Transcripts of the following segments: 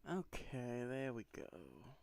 Okay, there we go.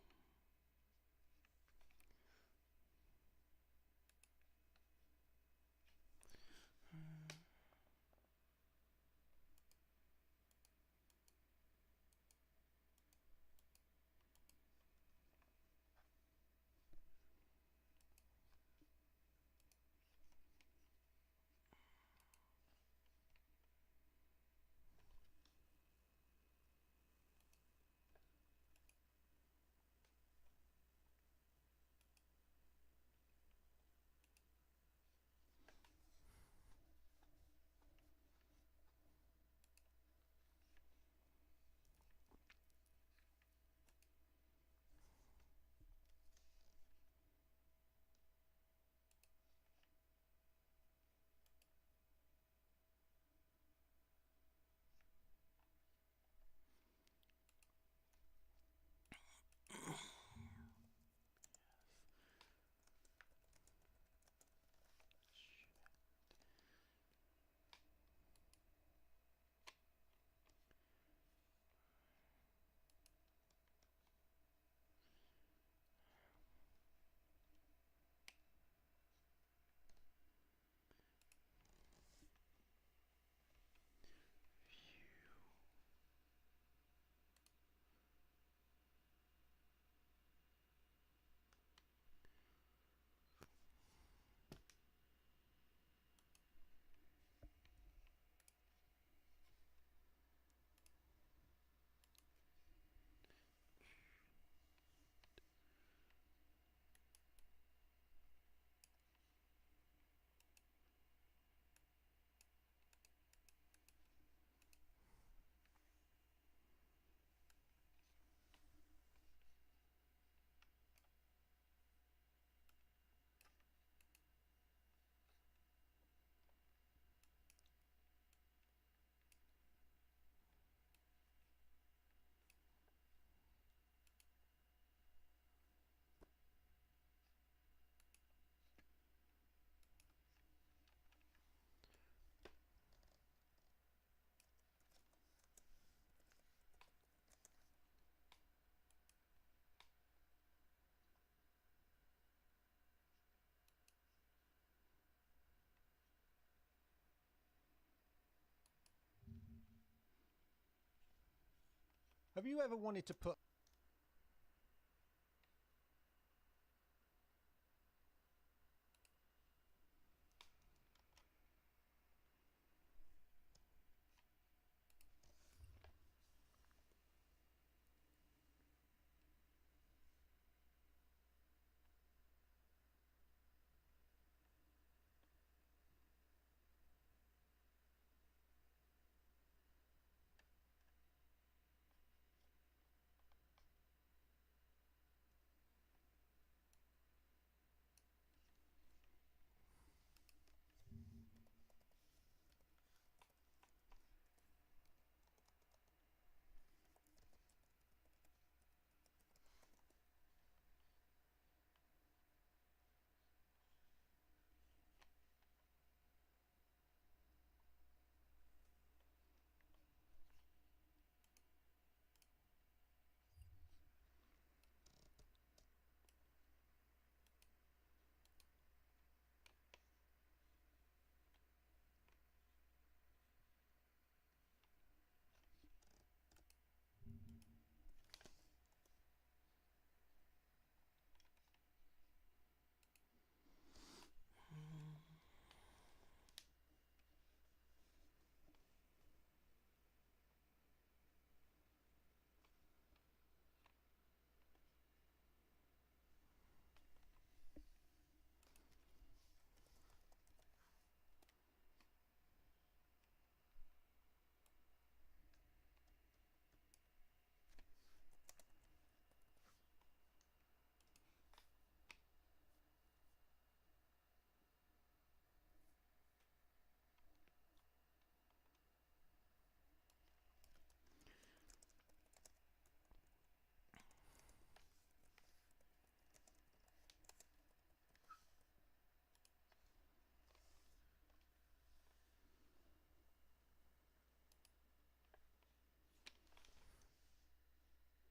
Have you ever wanted to put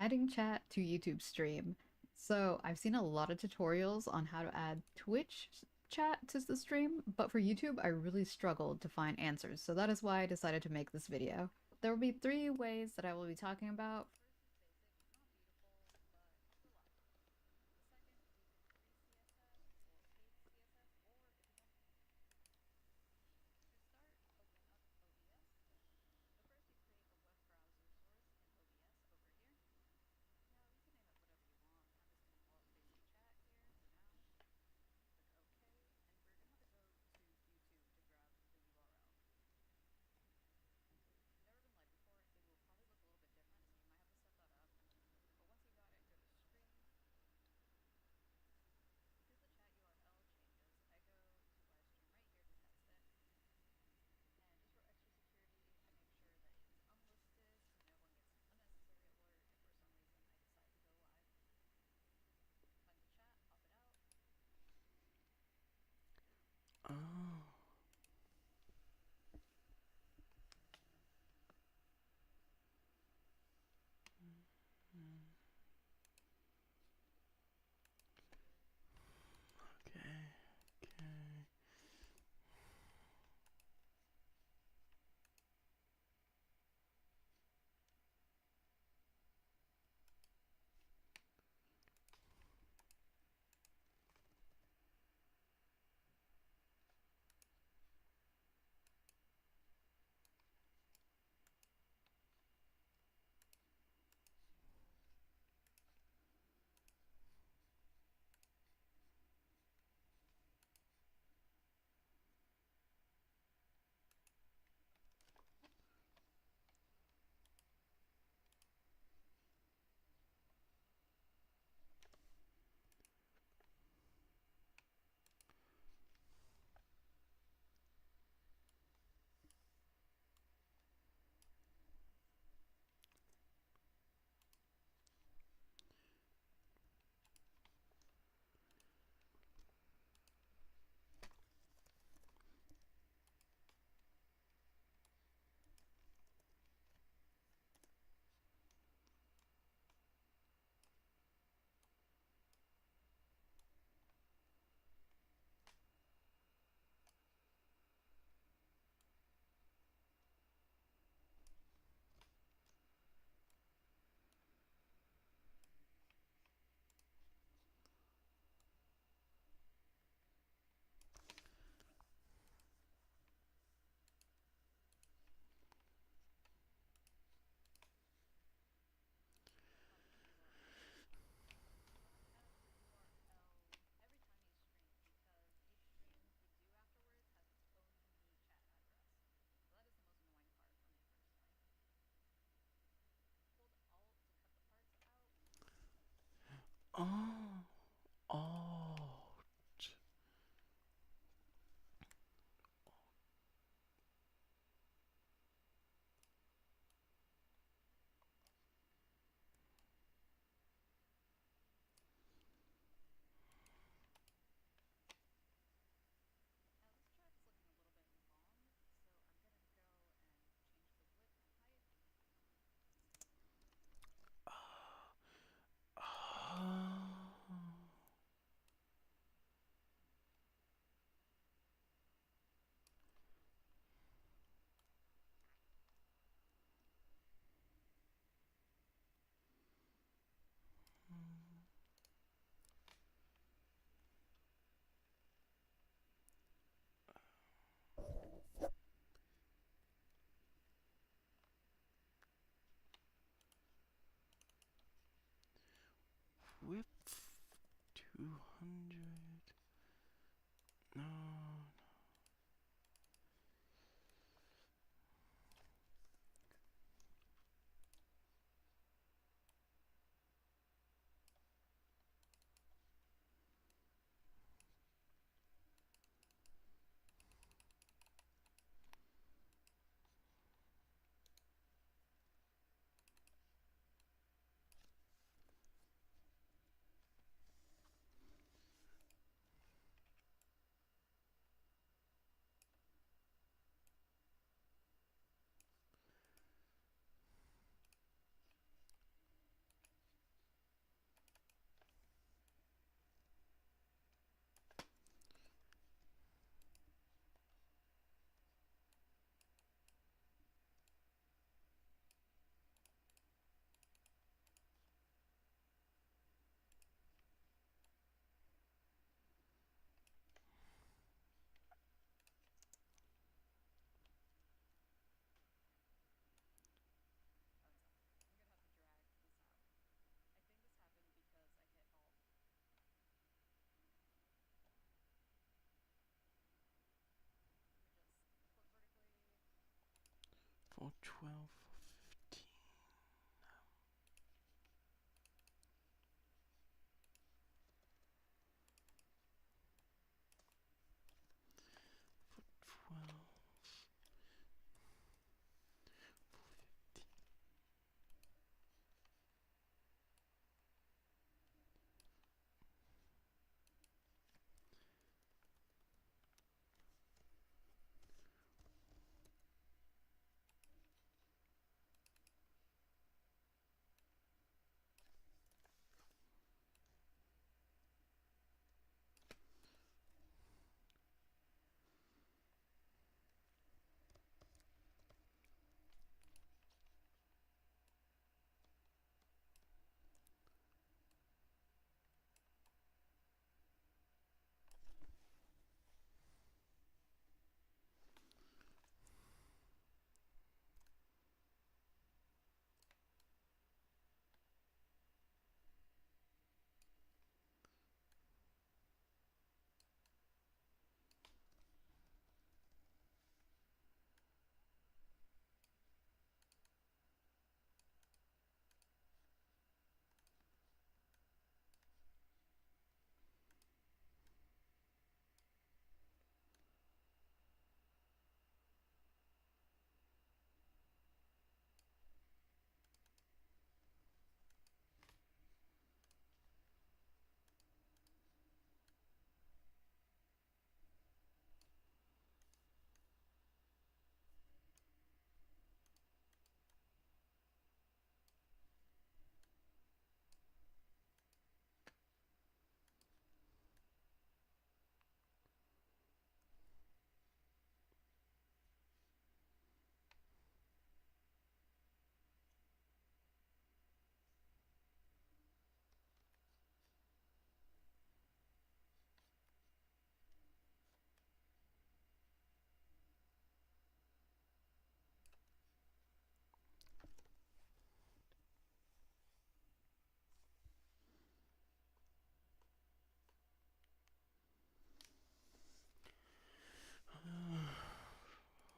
Adding chat to YouTube stream. So I've seen a lot of tutorials on how to add Twitch chat to the stream, but for YouTube, I really struggled to find answers. So that is why I decided to make this video. There will be 3 ways that I will be talking about. Oh. Okay. Okay. Oh. Oh. Width 200. No. or 12 or 15. For 12.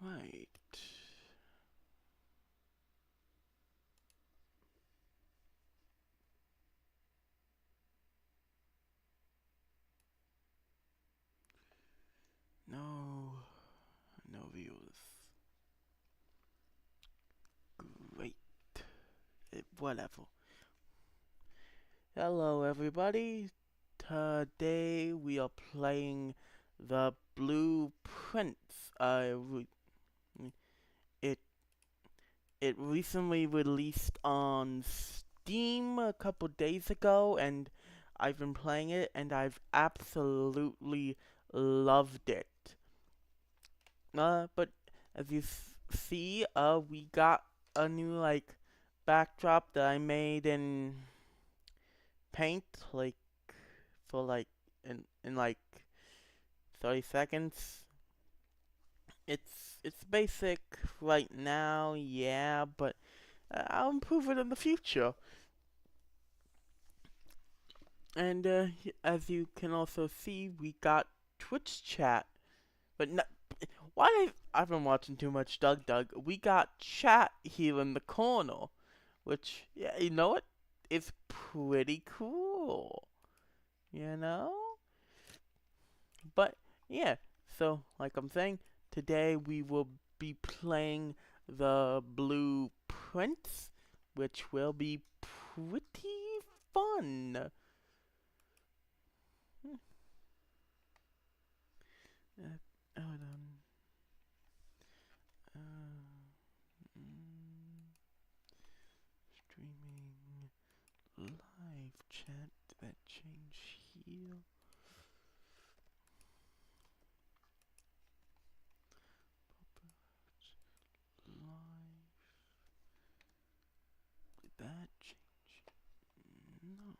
Right. No, no views. Great. Whatever. Hello, everybody. Today we are playing the Blue Prince. It it recently released on Steam a couple days ago, and I've been playing it, and I've absolutely loved it. But as you see, we got a new backdrop that I made in Paint, for in 30 seconds. It's basic right now, yeah, but I'll improve it in the future. And as you can also see, we got Twitch chat. But no, I've been watching too much Doug Doug. We got chat here in the corner, which, yeah, you know what? It's pretty cool. You know? But yeah, so like I'm saying, today we will be playing the Blue Prince, which will be pretty fun. Hold on. Streaming live chat. That change here. Live. Did that change? No.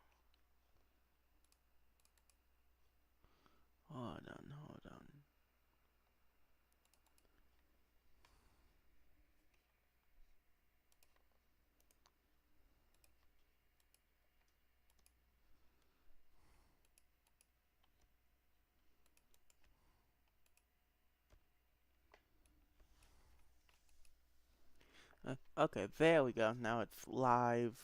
Okay, there we go. Now it's live,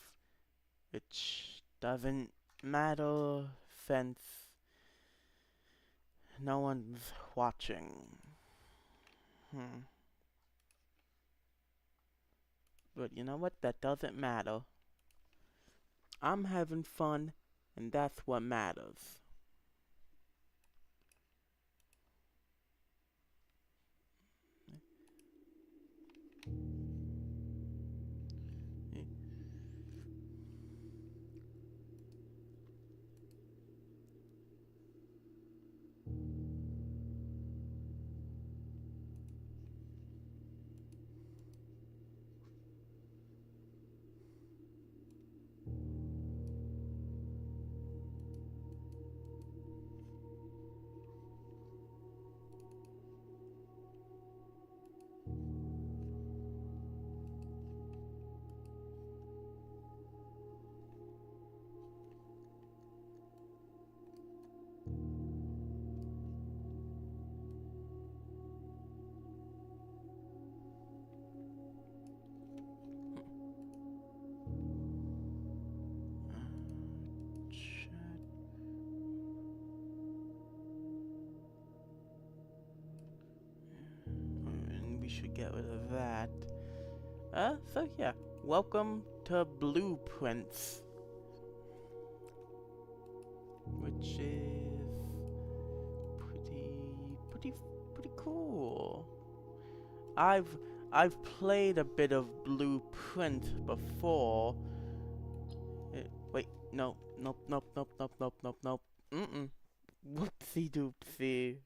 which doesn't matter since no one's watching. But you know what? That doesn't matter. I'm having fun, and that's what matters. And we should get rid of that. So yeah, welcome to Blueprints, which is pretty cool. I've played a bit of Blueprint before. Wait, no, nope. Whoopsie doopsie.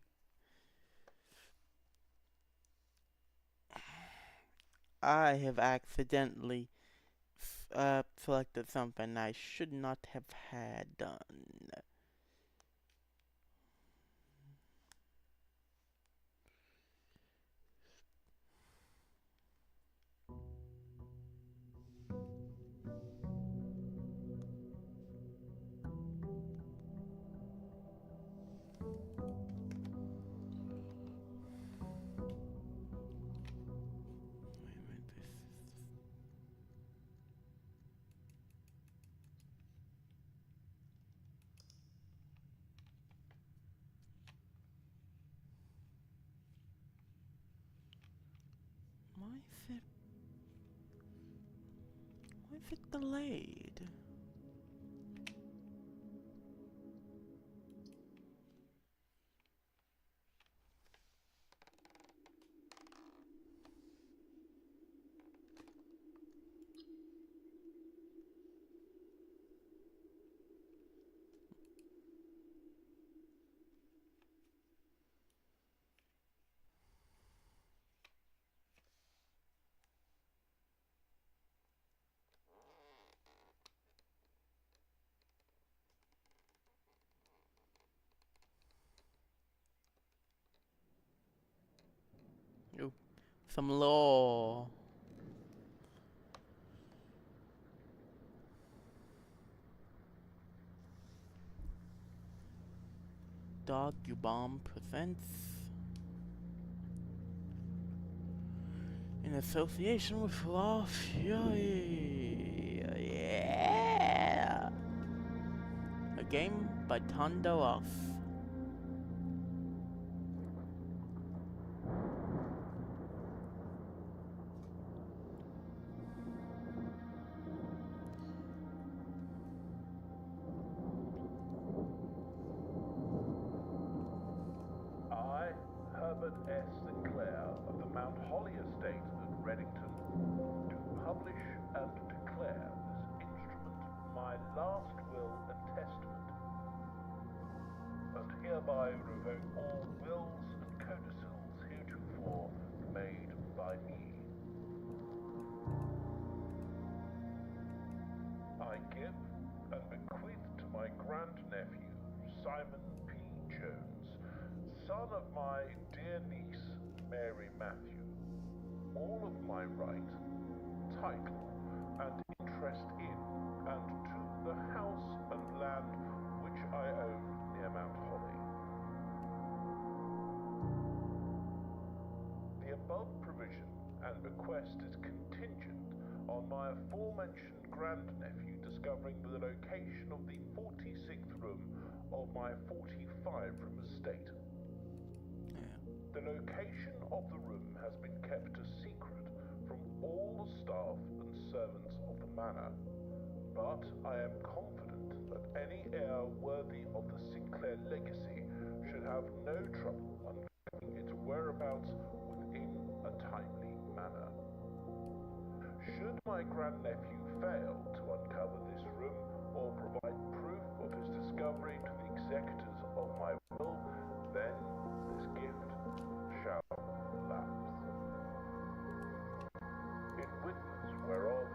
I have accidentally selected something I should not have had done. Why is it delayed? Ooh, some lore. Dog You Bomb presents, in association with Raw Fury. Yeah! A game by Thunder Off. I, Herbert S. Sinclair of the Mount Holly Estate at Reddington, do publish and declare this instrument my last will and testament, and hereby revoke all wills and codicils heretofore made by me. I give and bequeath to my grandnephew, Simon P. Jones, son of my dear niece, Mary Matthew, all of my right, title, and interest in and to the house and land which I own near Mount Holly. The above provision and and bequest is contingent on my aforementioned grandnephew discovering the location of the 46th room of my 45-room estate. The location of the room has been kept a secret from all the staff and servants of the manor, but I am confident that any heir worthy of the Sinclair legacy should have no trouble uncovering its whereabouts within a timely manner. Should my grandnephew fail to uncover this room or provide proof of his discovery to the executors of my will, then this gift shall lapse. In witness whereof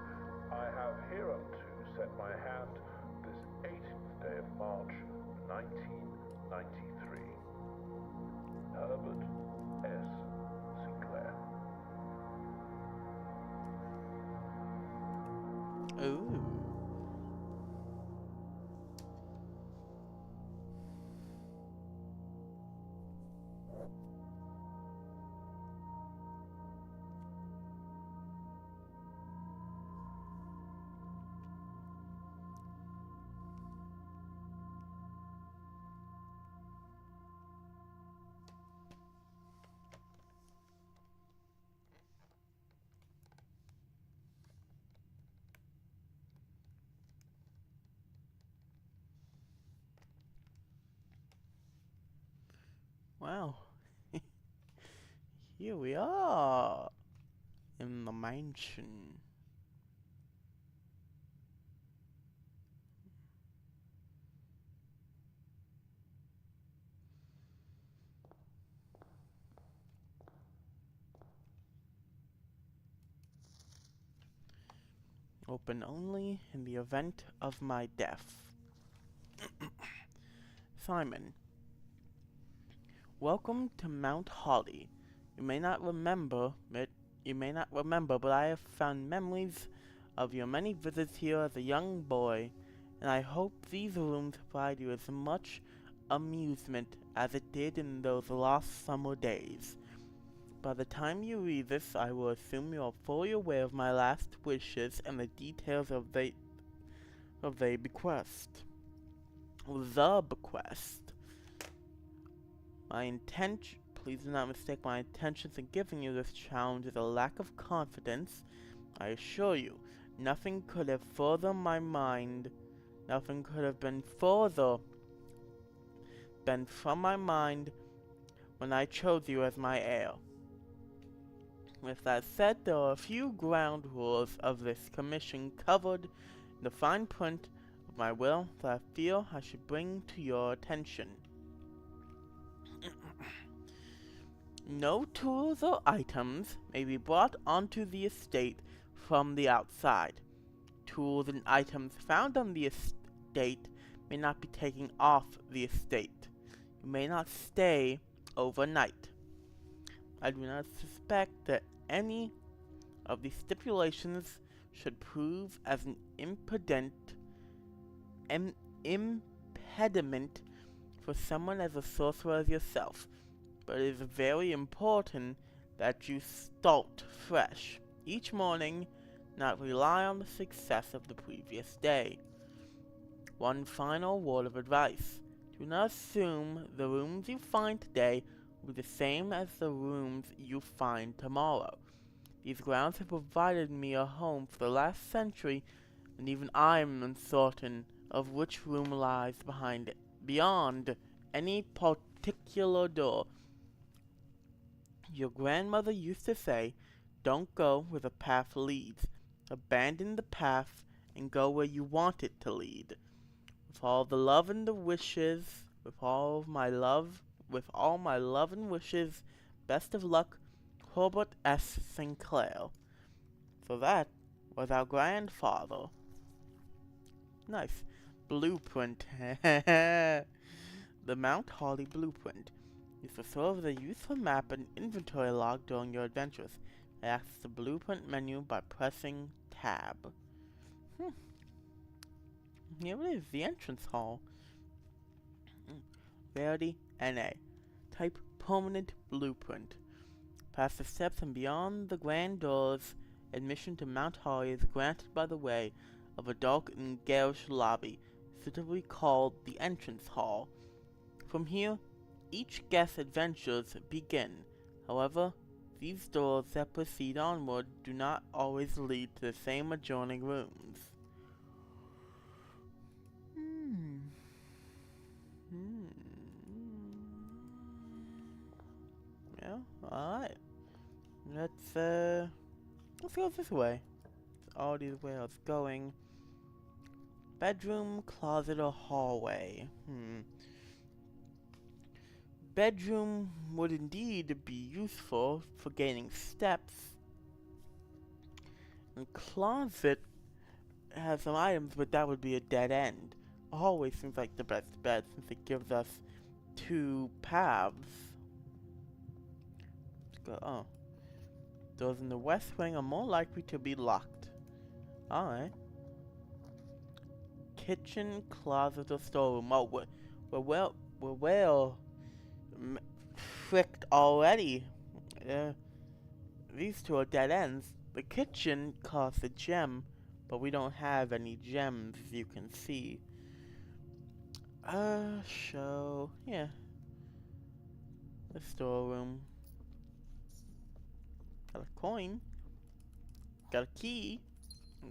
I have hereunto set my hand this 18th day of March, 1993. Herbert S. Sinclair. Ooh. Wow. Here we are in the mansion. Open only in the event of my death. Simon. Welcome to Mount Holly. You may not remember it, but I have found memories of your many visits here as a young boy, and I hope these rooms provide you as much amusement as it did in those lost summer days. By the time you read this, I will assume you are fully aware of my last wishes and the details of the bequest. The bequest. Please do not mistake my intentions in giving you this challenge as a lack of confidence. I assure you, nothing could have been from my mind when I chose you as my heir. With that said, there are a few ground rules of this commission covered in the fine print of my will that I feel I should bring to your attention. No tools or items may be brought onto the estate from the outside. Tools and items found on the estate may not be taken off the estate. You may not stay overnight. I do not suspect that any of these stipulations should prove as an impediment for someone as a sorcerer as yourself, but it is very important that you start fresh each morning, not rely on the success of the previous day. One final word of advice. Do not assume the rooms you find today will be the same as the rooms you find tomorrow. These grounds have provided me a home for the last century, and even I am uncertain of which room lies beyond any particular door. Your grandmother used to say, don't go where the path leads. Abandon the path and go where you want it to lead. With all the love and the wishes, with all my love and wishes, best of luck, Herbert S. Sinclair. So that was our grandfather. Nice. Blueprint. The Mount Holly Blueprint. Use to serve as a useful map and inventory log during your adventures. Access the blueprint menu by pressing tab. Here it is, the entrance hall. Rarity NA. Type permanent blueprint. Past the steps and beyond the grand doors, admission to Mount Holly is granted by the way of a dark and garish lobby, suitably called the entrance hall. From here, each guest's adventures begin. However, these doors that proceed onward do not always lead to the same adjoining rooms. Yeah, alright. Let's go this way. It's already the way I was going. Bedroom, closet, or hallway? Bedroom would indeed be useful for gaining steps. And closet has some items, but that would be a dead end. A hallway seems like the best bet since it gives us 2 paths. Let's go. Oh. Doors in the west wing are more likely to be locked. Alright. Kitchen, closet, or storeroom. Oh, we're well tricked already. These 2 are dead ends. The kitchen costs a gem, but we don't have any gems, as you can see. So yeah. The storeroom. Got a coin. Got a key.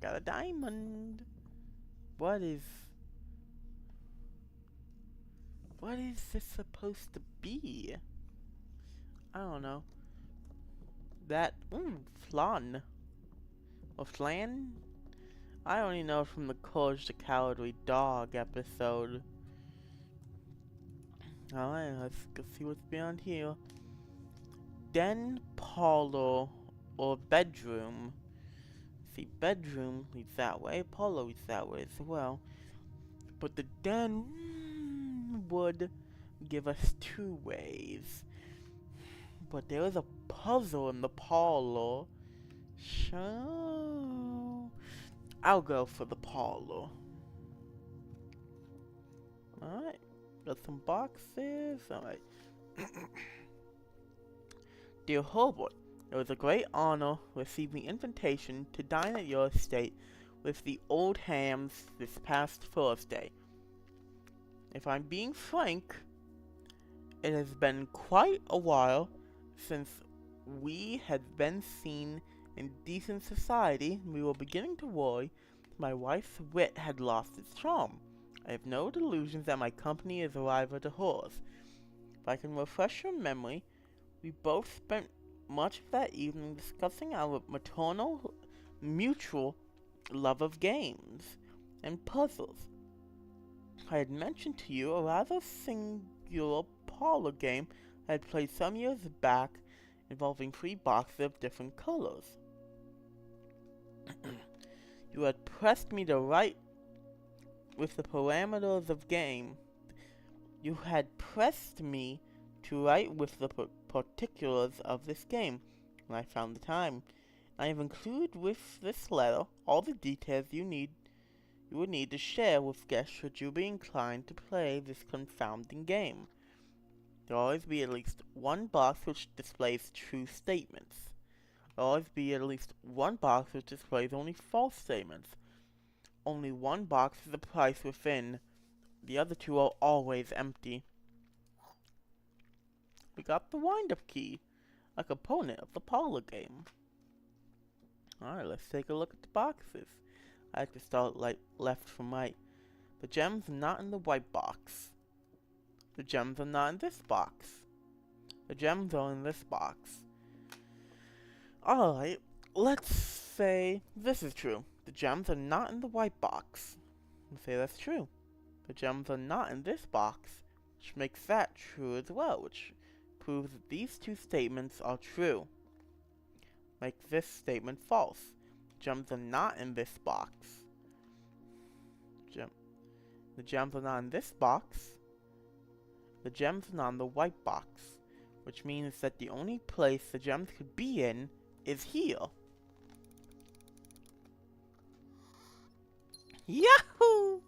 Got a diamond. What is this supposed to be? I don't know. That, flan. Or flan? I only know from the Courage the Cowardly Dog episode. Alright, let's go see what's beyond here. Den, parlor, or bedroom. See, bedroom leads that way, parlor leads that way as well. But the den would give us 2 ways. But there is a puzzle in the parlor. So I'll go for the parlor. Alright. Got some boxes. Alright. Dear Herbert, it was a great honor receiving the invitation to dine at your estate with the old hams this past Thursday. If I'm being frank, it has been quite a while since we had been seen in decent society. We were beginning to worry my wife's wit had lost its charm. I have no delusions that my company is a rival to hers. If I can refresh your memory, we both spent much of that evening discussing our maternal mutual love of games and puzzles. I had mentioned to you a rather singular parlor game I had played some years back involving 3 boxes of different colors. You had pressed me to write with the parameters of game. You had pressed me to write with the particulars of this game when I found the time. I have included with this letter all the details you would need to share with guests should you be inclined to play this confounding game. There will always be at least 1 box which displays true statements. There will always be at least 1 box which displays only false statements. Only 1 box is the price within. The other 2 are always empty. We got the wind-up key, a component of the parlor game. Alright, let's take a look at the boxes. I have to start left from right. The gems are not in the white box. The gems are not in this box. The gems are in this box. Alright, let's say this is true. The gems are not in the white box. Let's say that's true. The gems are not in this box, which makes that true as well, which proves that these 2 statements are true. Make this statement false. Gems are not in this box. The gems are not in this box. The gems are not in the white box, which means that the only place the gems could be in is here. Yahoo!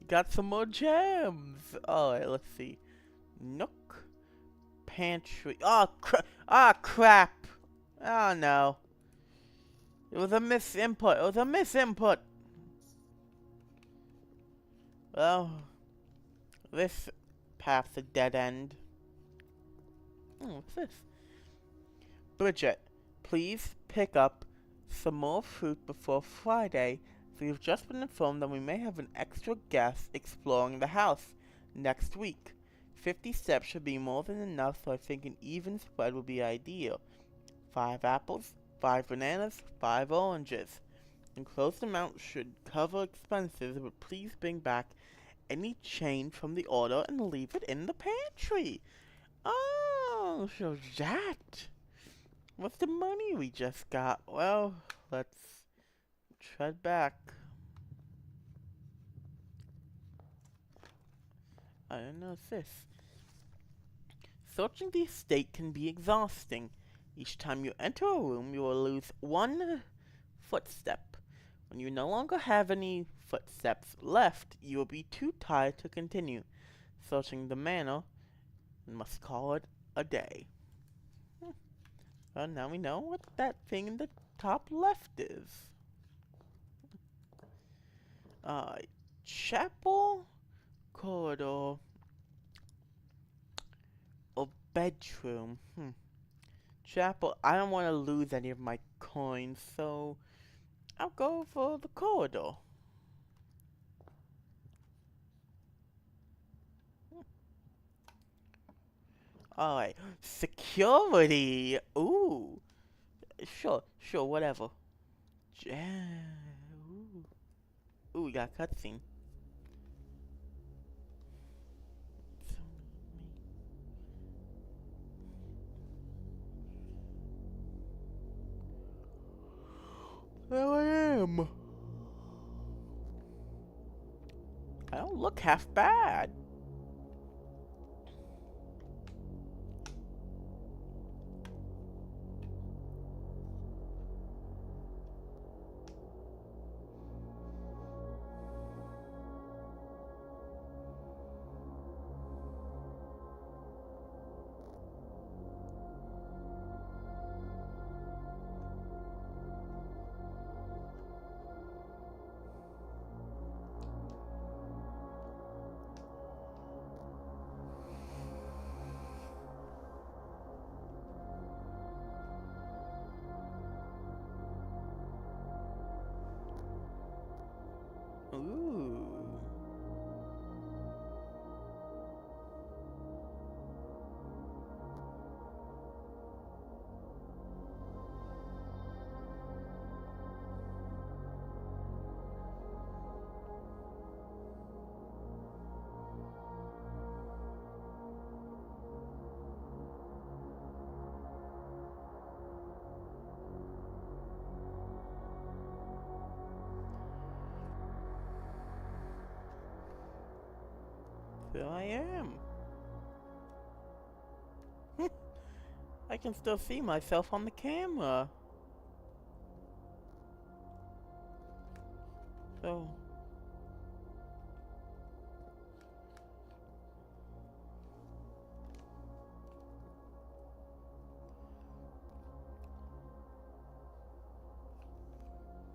Got some more gems. Alright, let's see. Nook. pantry. Ah, crap. Oh, no. It was a misinput. Well, this path's a dead end. What's this? Bridget, please pick up some more fruit before Friday. We've just been informed that we may have an extra guest exploring the house next week. 50 steps should be more than enough, so I think an even spread would be ideal. 5 apples, 5 bananas, 5 oranges. Enclosed amount should cover expenses, but please bring back any change from the order and leave it in the pantry. Oh, so that was the money we just got. Well, let's tread back. I don't know what's this. Searching the estate can be exhausting. Each time you enter a room, you will lose 1 footstep. When you no longer have any footsteps left, you will be too tired to continue searching the manor and must call it a day. Well, now we know what that thing in the top left is. Chapel, corridor, or bedroom. Chapel, I don't want to lose any of my coins, so I'll go for the corridor. Alright, security. Ooh. Sure, whatever. Ooh, we got a cutscene. There I am. I don't look half bad. Ooh. There I am. I can still see myself on the camera. So...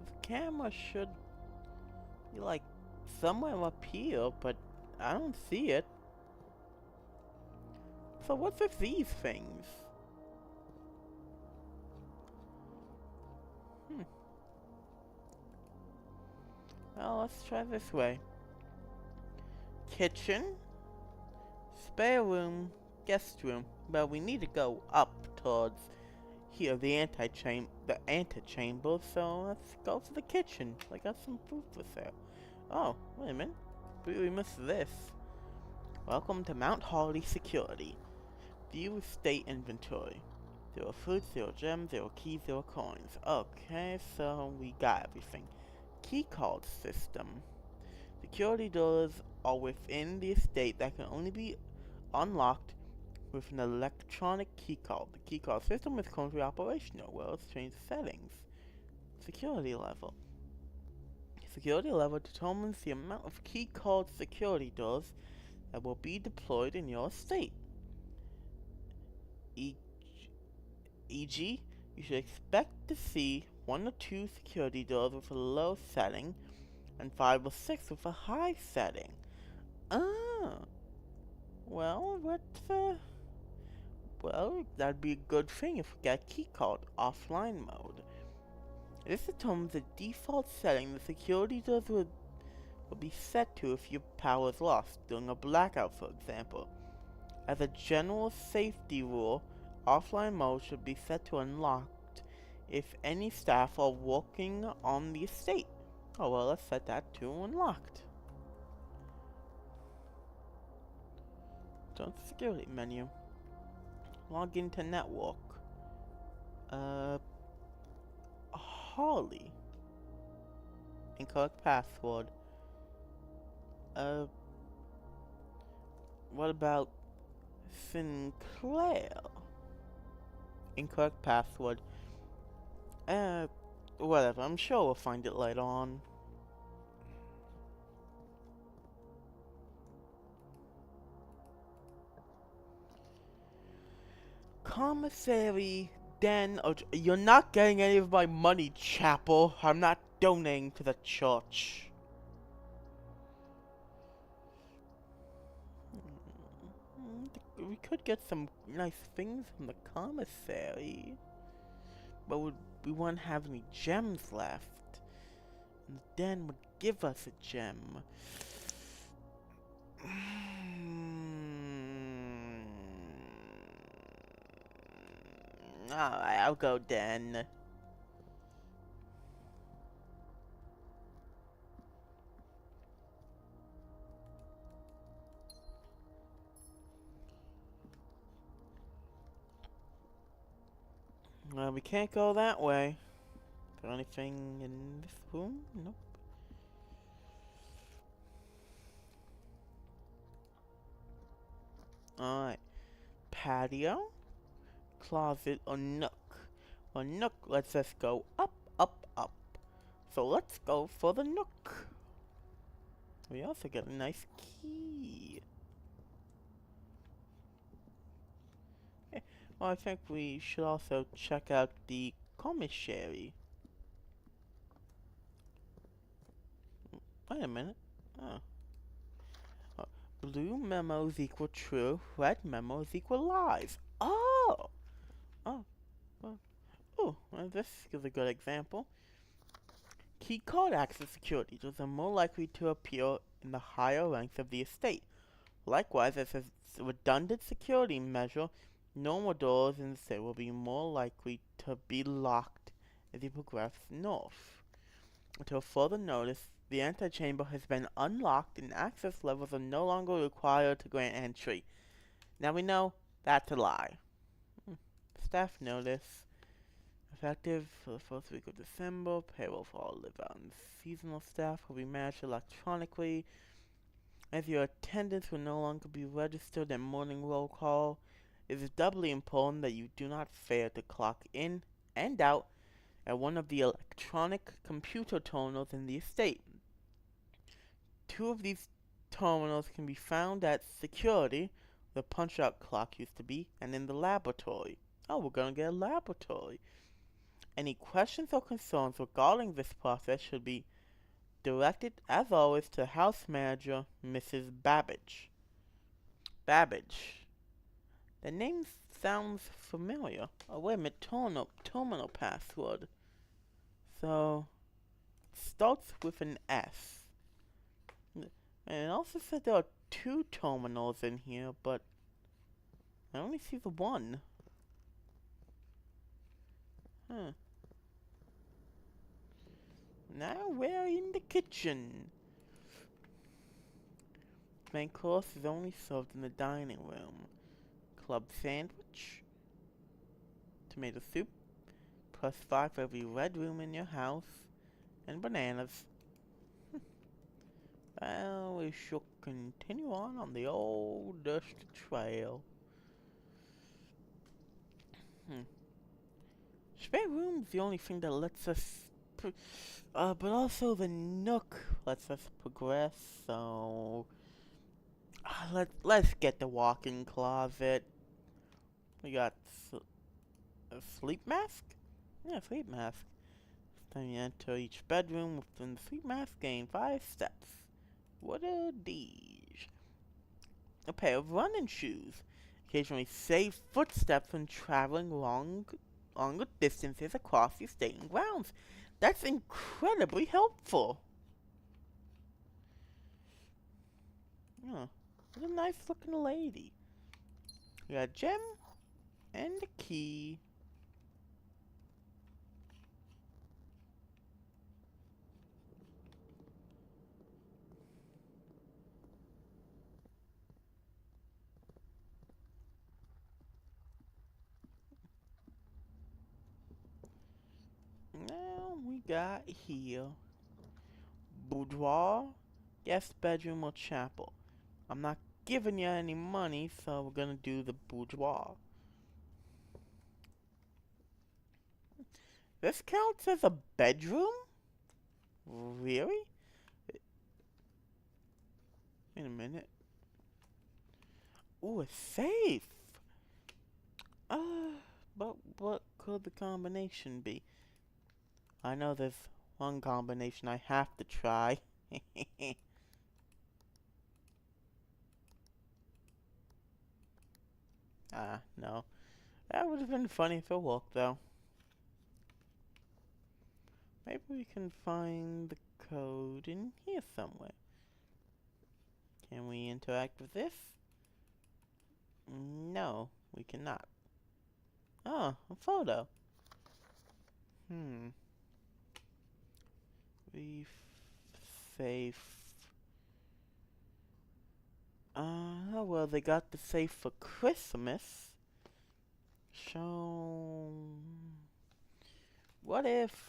the camera should be like somewhere up here, but I don't see it. So what's with these things? Well, let's try this way. Kitchen, spare room, guest room. Well, we need to go up towards here, the antechamber. So let's go for the kitchen. I got some food for sale. Oh, wait a minute. We missed this. Welcome to Mount Holly Security. View estate inventory. 0 food, 0 gems, 0 keys, 0 coins. Okay, so we got everything. Key card system. Security doors are within the estate that can only be unlocked with an electronic key card. The key card system is currently operational. Well, let's change the settings. Security level. Security level determines the amount of key card security doors that will be deployed in your estate. E- e.g., you should expect to see 1 or 2 security doors with a low setting and 5 or 6 with a high setting. Ah, well, well, that'd be a good thing if we get a key card offline mode. This determines the default setting the security doors will be set to if your power is lost during a blackout, for example. As a general safety rule, offline mode should be set to unlocked if any staff are working on the estate. Oh well, let's set that to unlocked. Turn to security menu. Log into network. Harley. Incorrect password. What about Sinclair? Incorrect password. Whatever, I'm sure we'll find it later on. Commissary Den. Oh, you're not getting any of my money, Chapel. I'm not donating to the church. We could get some nice things from the commissary, but we won't have any gems left. And the den would give us a gem. Alright, I'll go den. Well, we can't go that way. Is there anything in this room? Nope. Alright. Patio, closet, or nook. Well, nook lets us go up, up, up. So let's go for the nook. We also get a nice key. Okay. Well, I think we should also check out the commissary. Wait a minute. Oh. Blue memos equal true, red memos equal lies. Oh! Oh. Oh, well, this is a good example. Key card access security doors are more likely to appear in the higher ranks of the estate. Likewise, as a redundant security measure, normal doors in the estate will be more likely to be locked as you progress north. Until further notice, the antechamber has been unlocked and access levels are no longer required to grant entry. Now we know that's a lie. Staff notice. Effective for the first week of December, payroll for all live-out and seasonal staff will be managed electronically. As your attendance will no longer be registered at morning roll call, it is doubly important that you do not fail to clock in and out at one of the electronic computer terminals in the estate. 2 of these terminals can be found at security, where the punch-out clock used to be, and in the laboratory. Oh, we're gonna get a laboratory. Any questions or concerns regarding this process should be directed, as always, to House Manager Mrs. Babbage. Babbage. The name sounds familiar. Oh, wait a minute, terminal password. So, it starts with an S. And it also said there are 2 terminals in here, but I only see the one. Huh. Now we're in the kitchen. Main course is only served in the dining room. Club sandwich, tomato soup, +5 for every red room in your house, and bananas. Well, we shall continue on the old dusty trail. Spare room's the only thing that lets us, but also the nook lets us progress. So let's get the walk-in closet. We got a sleep mask? Yeah, sleep mask. Then you enter each bedroom within the sleep mask, gain 5 steps. What are these? A pair of running shoes. Occasionally save footsteps when traveling longer distances across your state and grounds. That's incredibly helpful. Oh, what a nice looking lady. We got a gem and a key. Now we got here boudoir, guest bedroom, or chapel. I'm not giving you any money, so we're gonna do the boudoir. This counts as a bedroom? Really? Wait a minute. Ooh, a safe! But what could the combination be? I know there's one combination I have to try. No. That would have been funny if it worked, though. Maybe we can find the code in here somewhere. Can we interact with this? No, we cannot. Oh, a photo. Safe. Oh well, they got the safe for Christmas. So, what if,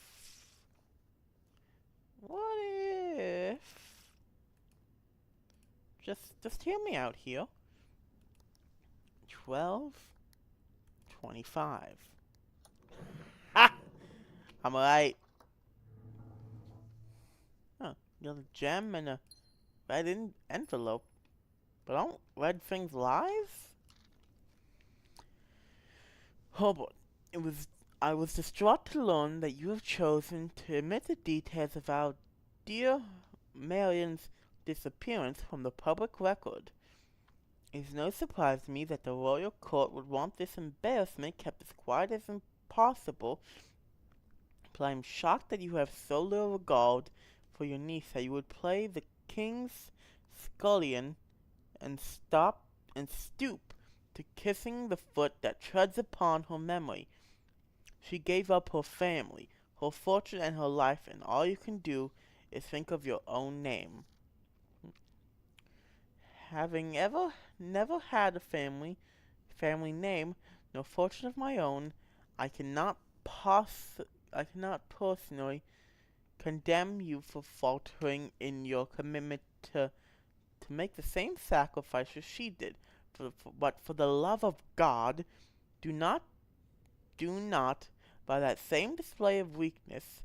just hear me out here. 12:25. Ha! I'm right. Huh, got a gem and a red envelope. But don't red things live? Oh boy, I was distraught to learn that you have chosen to omit the details of our dear Marion's disappearance from the public record. It is no surprise to me that the royal court would want this embarrassment kept as quiet as possible, but I am shocked that you have so little regard for your niece that you would play the king's scullion and stoop to kissing the foot that treads upon her memory. She gave up her family, her fortune, and her life, and all you can do is think of your own name. Having never had a family name, no fortune of my own, I cannot personally condemn you for faltering in your commitment to make the same sacrifices she did. But for the love of God, do not, by that same display of weakness,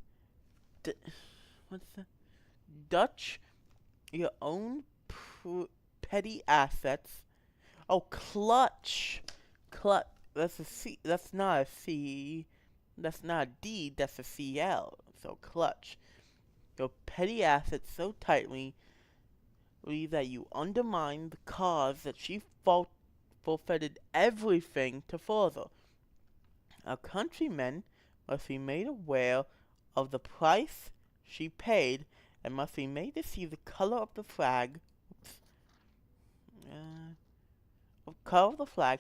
Dutch your own petty assets. Oh, clutch. That's a C. That's not a C. That's not a D. That's a CL. So clutch your petty assets so tightly that you undermine the cause that she forfeited everything to further. Our countrymen must be made aware of the price she paid and must be made to see the color of the flag.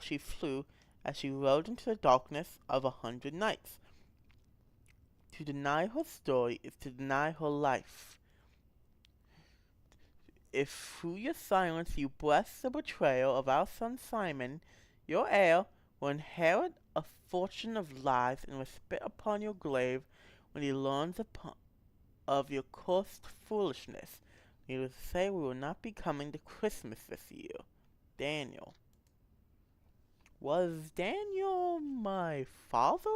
She flew as she rode into the darkness of 100 nights. To deny her story is to deny her life. If through your silence you bless the betrayal of our son Simon, your heir will inherit a fortune of lies and will spit upon your grave when he learns of your cursed foolishness. Needless to say, we will not be coming to Christmas this year. Daniel. Was Daniel my father?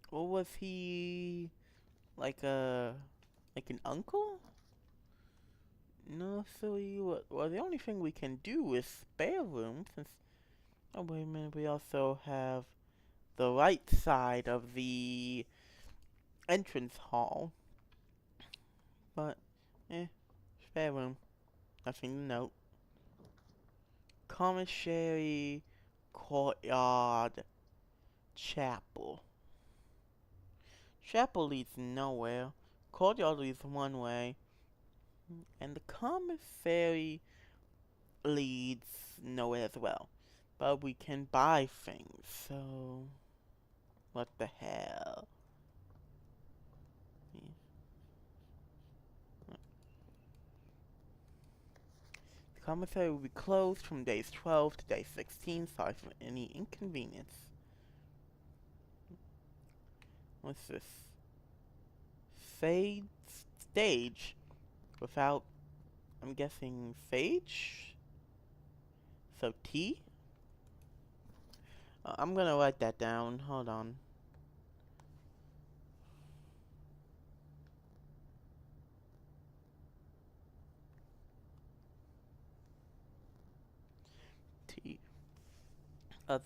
Or was he like an uncle? nursery. Well, the only thing we can do is spare room since. Oh, wait a minute. We also have the right side of the entrance hall. But, spare room. Nothing to note. Commissary, courtyard, chapel. Chapel leads nowhere. Courtyard leads one way. And the commissary leads nowhere as well. But we can buy things, so what the hell? The commissary will be closed from days 12 to day 16. Sorry for any inconvenience. What's this? Fade stage without, I'm guessing, Phage? So T? I'm gonna write that down. Hold on. T.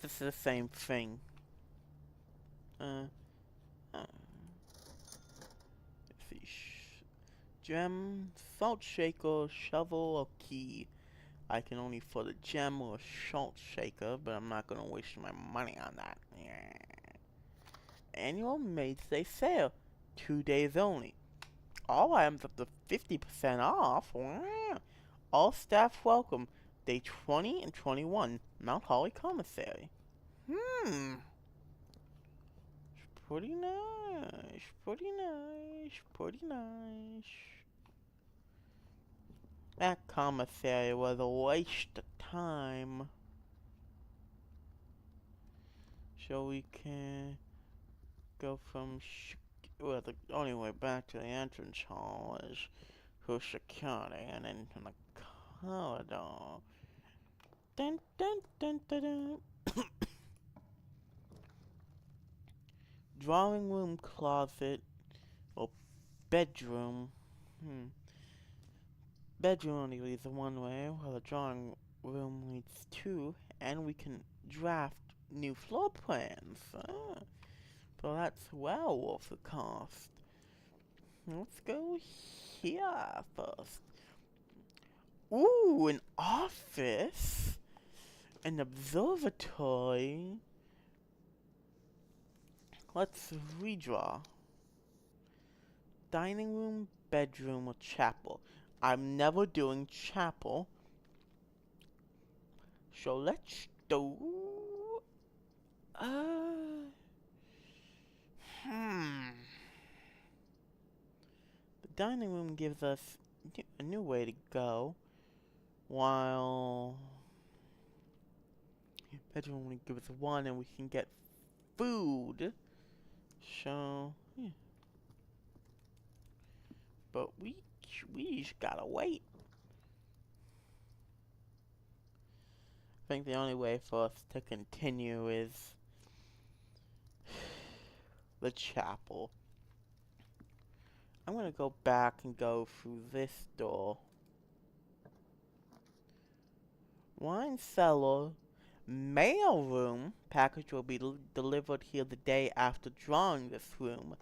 This is the same thing. Let's see. Gem, salt shaker, shovel, or key. I can only afford a gem or a salt shaker, but I'm not gonna waste my money on that. Yeah. Annual Maid's Day sale. 2 days only. All items up to 50% off. Wow. All staff welcome. Day 20 and 21. Mount Holly Commissary. Pretty nice. Pretty nice. Pretty nice. That commissary was a waste of time. So we can go from well, the only way back to the entrance hall is through security and into the corridor. Dun dun dun dun dun. Drawing room, closet, or bedroom. Bedroom only leads one way, while the drawing room leads two, and we can draft new floor plans. So that's well worth the cost. Let's go here first. Ooh, an office, an observatory. Let's redraw. Dining room, bedroom, or chapel. I'm never doing chapel. So let's do... The dining room gives us a new way to go, while bedroom only gives us one, and we can get food. So, yeah. But we just gotta wait. I think the only way for us to continue is the chapel. I'm gonna go back and go through this door. Wine cellar, mail room. Package will be delivered here the day after drawing this room.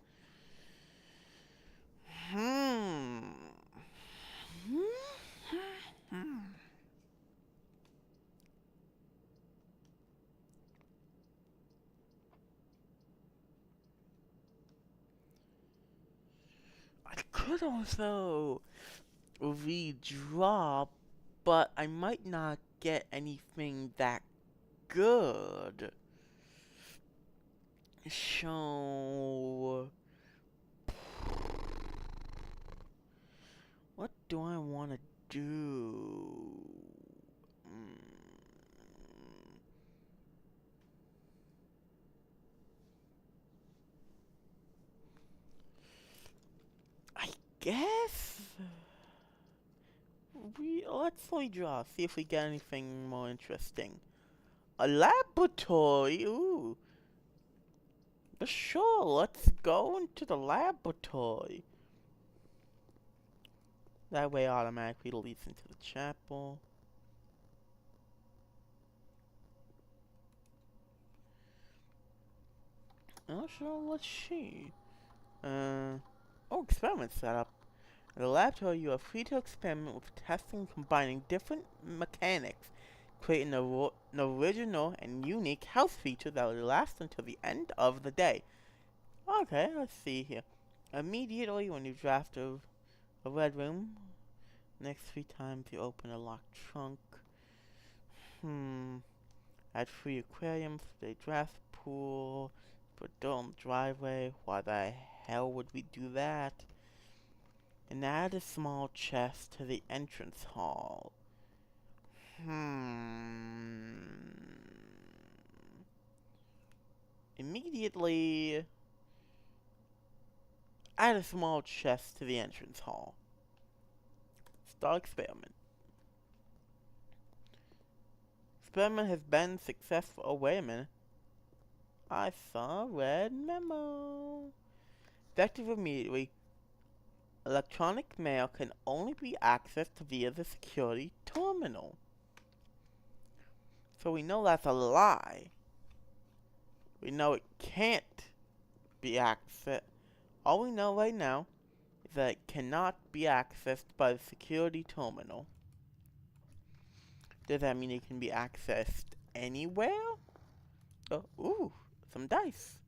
I could also redraw, but I might not get anything that good. So, what do I want to do? I guess let's redraw, see if we get anything more interesting. A laboratory, ooh. But sure, let's go into the laboratory. That way automatically leads into the chapel. So let's see. Oh, experiment setup. In the laboratory, you are free to experiment with testing combining different mechanics, creating an original and unique health feature that will last until the end of the day. Okay, let's see here. Immediately when you draft a red room, next 3 times you open a locked trunk. Add 3 aquariums for the draft pool. Put door on the driveway. Why the hell would we do that? And add a small chest to the entrance hall. Immediately add a small chest to the entrance hall. Start experiment. Experiment has been successful. Oh, wait a minute. I saw a red memo. Effective immediately. Electronic mail can only be accessed via the security terminal. So we know that's a lie. We know it can't be accessed. All we know right now is that it cannot be accessed by the security terminal. Does that mean it can be accessed anywhere? Oh, ooh, some dice.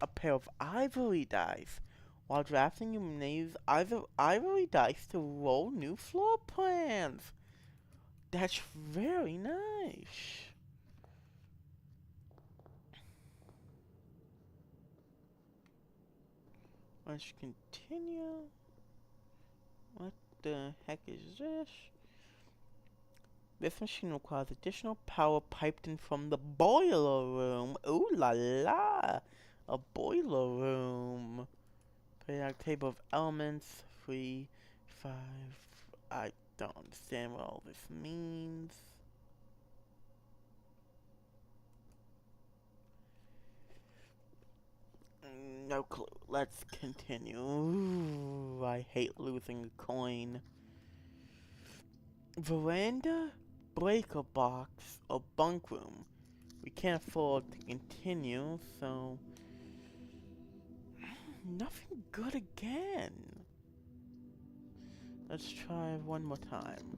A pair of ivory dice. While drafting, you may use either ivory dice to roll new floor plans. That's very nice. Let's continue. What the heck is this? This machine requires additional power piped in from the boiler room. Ooh la la! A boiler room. Periodic table of elements. 3, 5. I don't understand what all this means. No clue. Let's continue. Ooh, I hate losing a coin. Veranda, breaker box, or bunk room. We can't afford to continue, so... Nothing good again. Let's try one more time.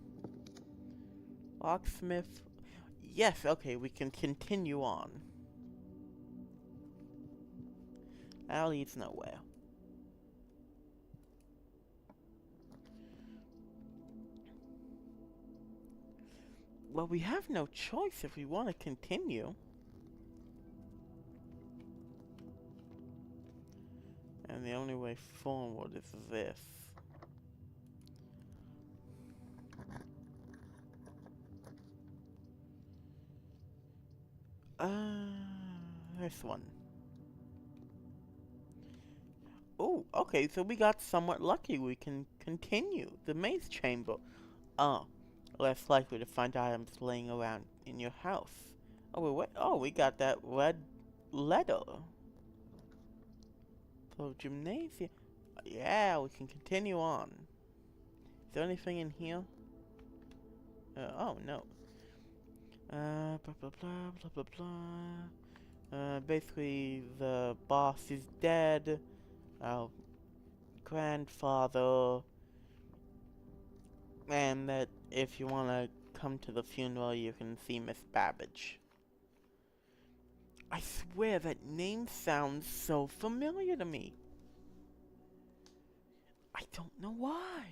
Locksmith. Yes, okay, we can continue on. That leads nowhere. Well, we have no choice if we want to continue. And the only way forward is this. This one. Oh, okay, so we got somewhat lucky. We can continue. The maze chamber. Oh, less likely to find items laying around in your house. Oh, wait, oh, we got that red letter. So, gymnasium. Yeah, we can continue on. Is there anything in here? Oh, no. Blah, blah, blah, blah, blah, blah. Basically, the boss is dead. Our grandfather. And that if you want to come to the funeral, you can see Miss Babbage. I swear that name sounds so familiar to me. I don't know why.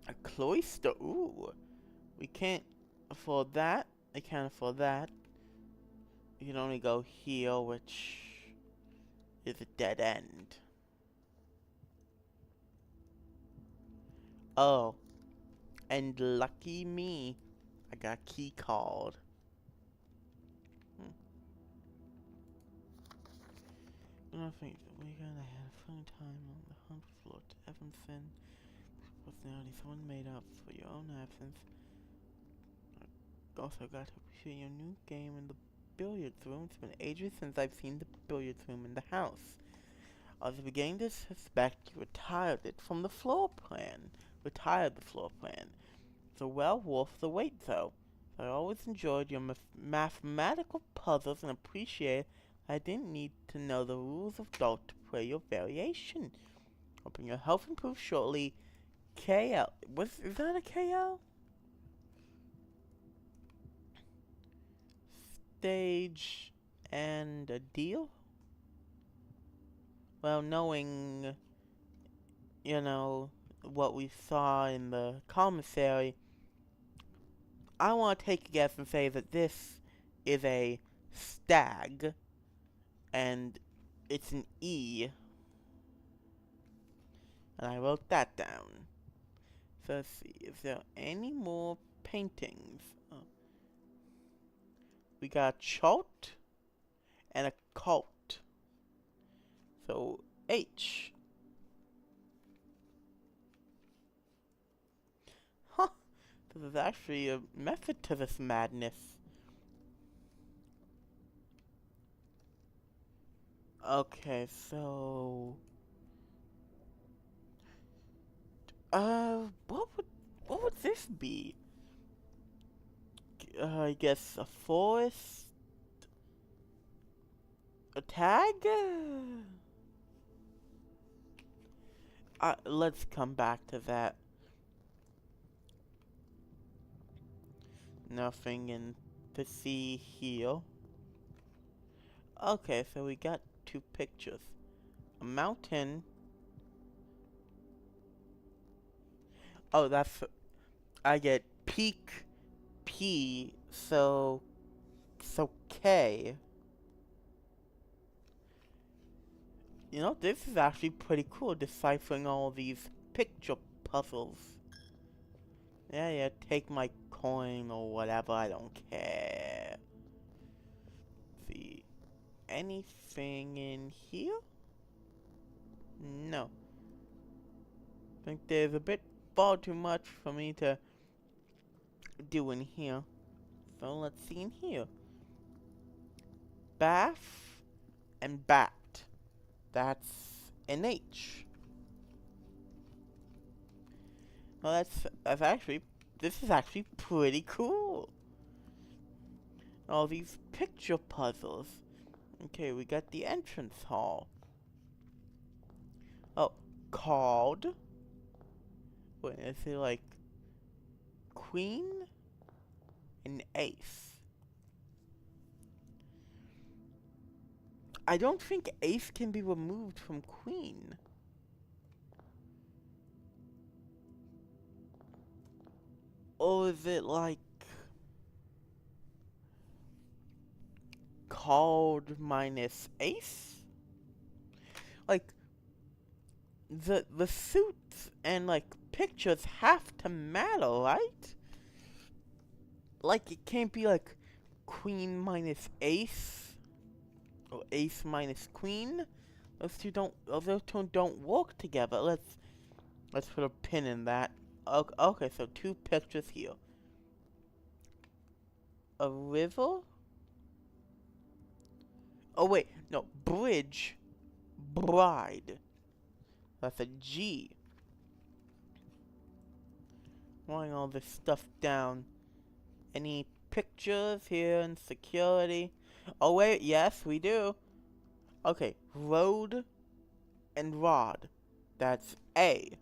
A cloister, ooh. We can't afford that. I can't afford that. You can only go here, which is a dead end. Oh. And lucky me, I got a key card. I think that we're gonna have a fun time on the hunt for Lord Evanson. Personality, someone made up for your own absence. Also got to appreciate your new game in the billiards room. It's been ages since I've seen the billiards room in the house. I was beginning to suspect you retired it from the floor plan. Retired the floor plan. It's well worth the wait, though. I always enjoyed your mathematical puzzles and appreciate I didn't need to know the rules of golf to play your variation. Hoping your health improves shortly. KL. Is that a KL? Stage and a deal? Well, knowing, you know, what we saw in the commissary, I want to take a guess and say that this is a stag, and it's an E, and I wrote that down. So let's see, is there any more paintings? We got a chart and a cult. So H. Huh, there's actually a method to this madness. Okay, so what would this be? I guess a forest, a tag. Let's come back to that. Nothing in to see here. Okay, so we got two pictures. A mountain. Oh, I get peak P, so K. You know, this is actually pretty cool, deciphering all these picture puzzles. Yeah, take my coin or whatever, I don't care. See, anything in here? No. I think there's a bit far too much for me to do in here. So let's see in here. Bath and bat. That's an H. Well, this is actually pretty cool. All these picture puzzles. Okay, we got the entrance hall. Oh, called. Wait, is it like queen and ace? I don't think ace can be removed from queen. Or is it like called minus ace? Like the suits and like pictures have to matter, right? Like it can't be like queen minus ace or ace minus queen. Those two don't work together. Let's put a pin in that. Okay, so two pictures here. A river? Oh wait, no, bridge, bride. That's a G. Writing all this stuff down. Any pictures here in security? Oh wait, yes, we do. Okay, road and rod. That's A.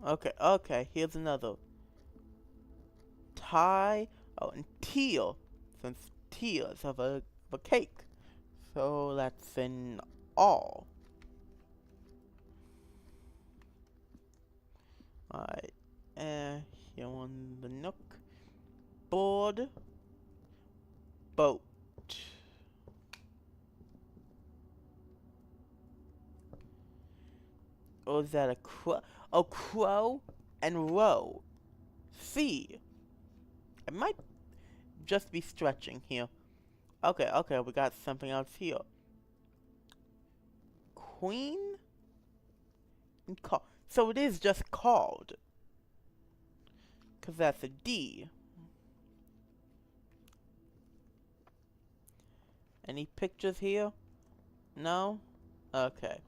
Okay, here's another. Tie, and teal. Since teal is of a cake. So that's an all. Alright, here on the nook. Board. Boat. Or is that a crow? Oh, crow and row. C. I might just be stretching here. Okay, we got something else here. Queen and call. So it is just called. Because that's a D. Any pictures here? No? Okay.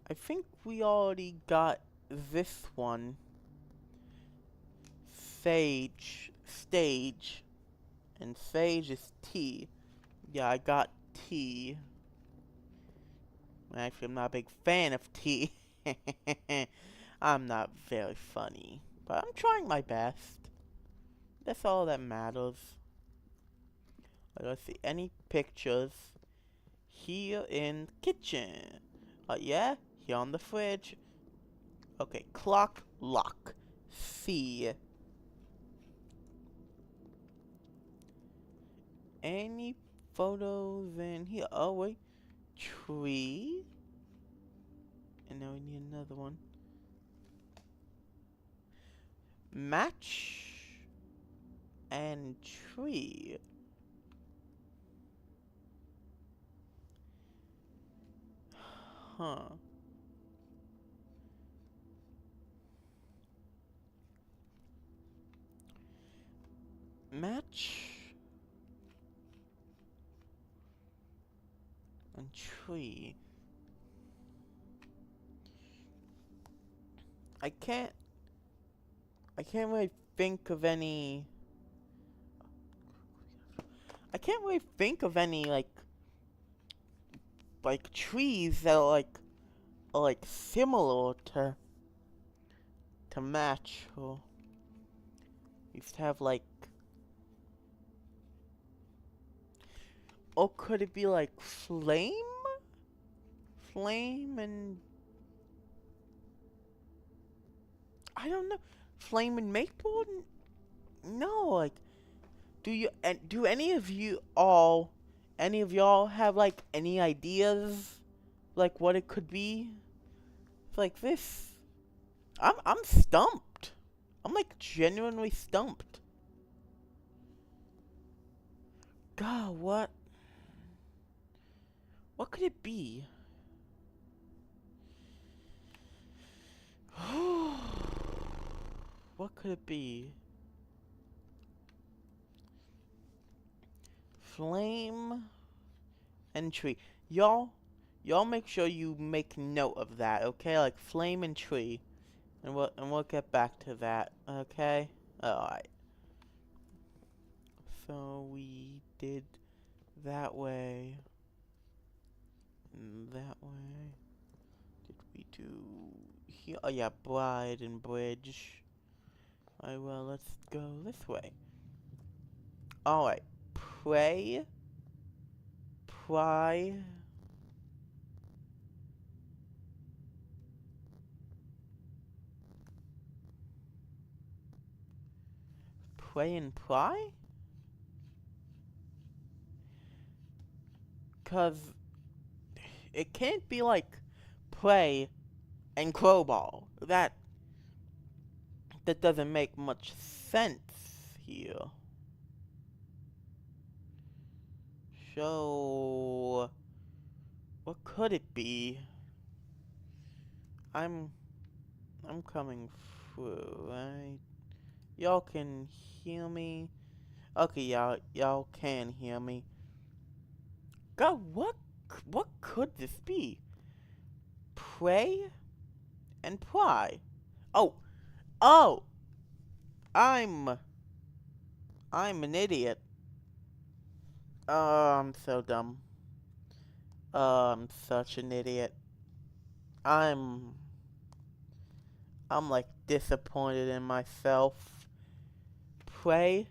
I think we already got this one. Stage. And sage is T. Yeah, I got T. Actually, I'm not a big fan of T. I'm not very funny. But I'm trying my best. That's all that matters. Let's see, any pictures here in kitchen? Yeah, here on the fridge. Okay, clock, lock, C. Any photos in here? Oh wait, tree. And now we need another one. Match and tree. Huh. Match and tree. I can't really think of any. I can't really think of any like trees that are like similar to match, or used to have like, or could it be like flame and I don't know, flame and maple? No, like, do any of y'all have like any ideas like what it could be? It's like this. I'm stumped. I'm like genuinely stumped. God, what could it be? What could it be? Flame and tree. Y'all make sure you make note of that, okay? Like flame and tree. And we'll get back to that, okay? Alright. So we did that way. And that way. Did we do here? Oh yeah, bride and bridge. Alright, well, let's go this way. Alright. Pray. And pry? 'Cause it can't be like pray and crowbar. That doesn't make much sense here. So what could it be? I'm coming through, right? Y'all can hear me? Okay, y'all can hear me. God, what could this be? Pray and pry. Oh, I'm an idiot. I'm so dumb. I'm such an idiot. I'm like disappointed in myself. Pray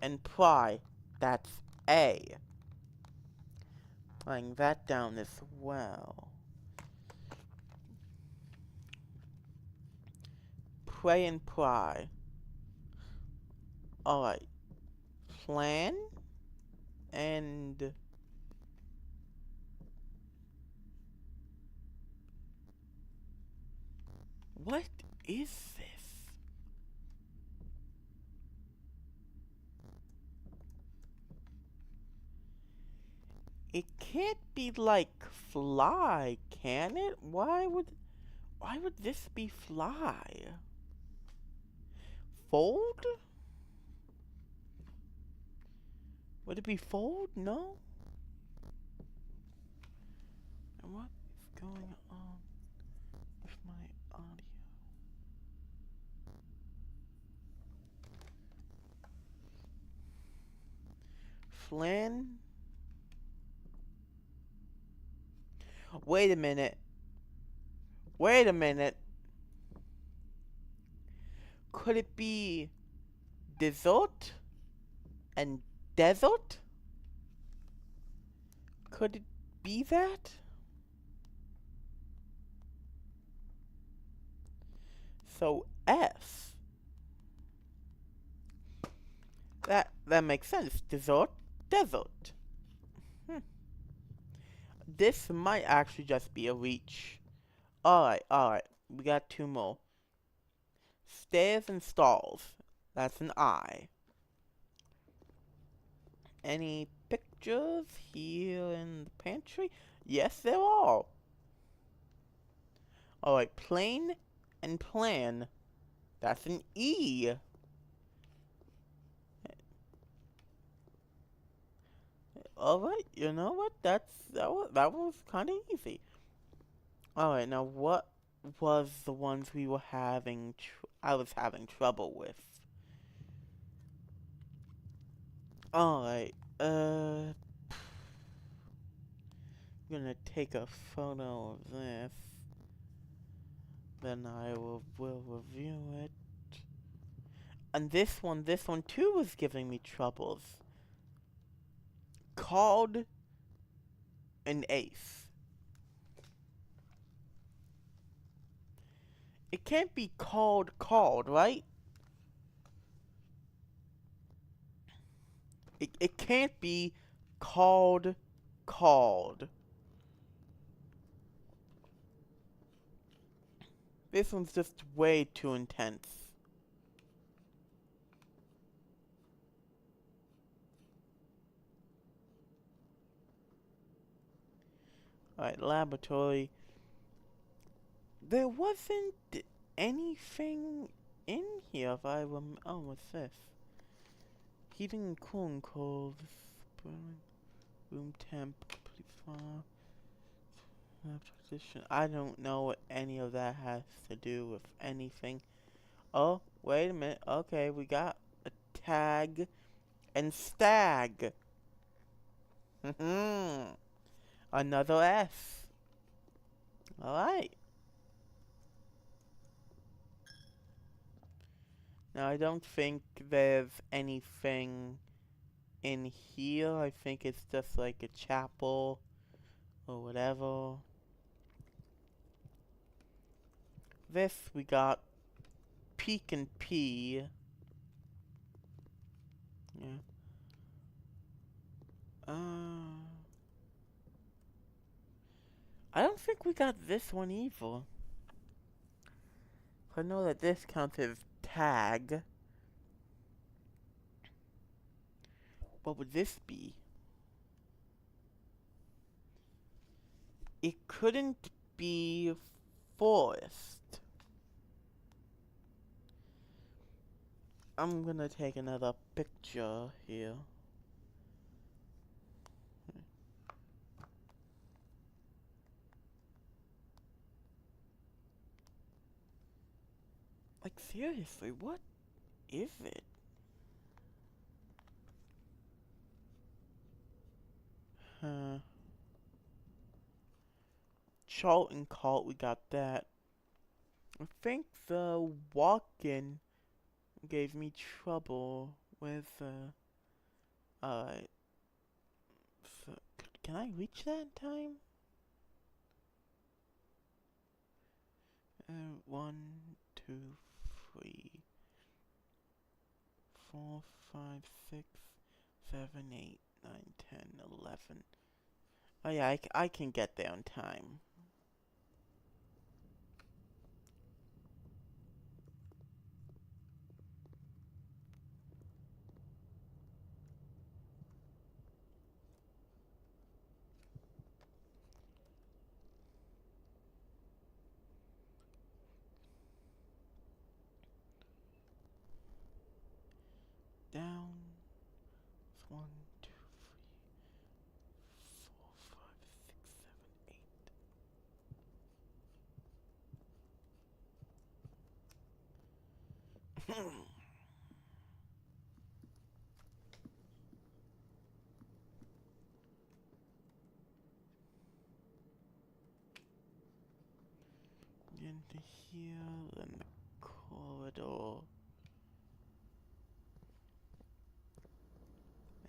and pry. That's A. Writing that down as well. Pray and pry. Alright. Plan and what is this? It can't be like fly, can it? Why would this be fly? Fold? Would it be fold? No? And what is going on with my audio? Flan? Wait a minute. Wait a minute. Could it be dessert and desert? Could it be that? So S. That makes sense. Dessert, desert. This might actually just be a reach. Alright. We got two more. Stairs and stalls. That's an I. Any pictures here in the pantry? Yes, there are. Alright, plane and plan. That's an E. Alright, you know what? That was kind of easy. Alright, now what was the ones we were having? I was having trouble with. Alright, I'm gonna take a photo of this. Then I will review it. And this one too was giving me troubles. Called an ace. It can't be called, right? It can't be called. This one's just way too intense. Alright, laboratory. There wasn't anything in here if I remember. Oh, what's this? Heating and cooling cold. Room temp. Complete file. Position. I don't know what any of that has to do with anything. Oh, wait a minute. Okay, we got a tag and stag. Another S. Alright. Now, I don't think there's anything in here. I think it's just like a chapel or whatever. This, we got Peek and P. Yeah. I don't think we got this one either. I know that this counts as tag. What would this be? It couldn't be forest. I'm gonna take another picture here. Like, seriously, what is it? Chalt and Cult, we got that. I think the walk-in gave me trouble with, alright. So, can I reach that in time? 1, 2, 3, 4, 5, 6, 7, 8, 9, 10, 11. Oh yeah, I can get there in time. Down. 1, 2, Into here, and the corridor.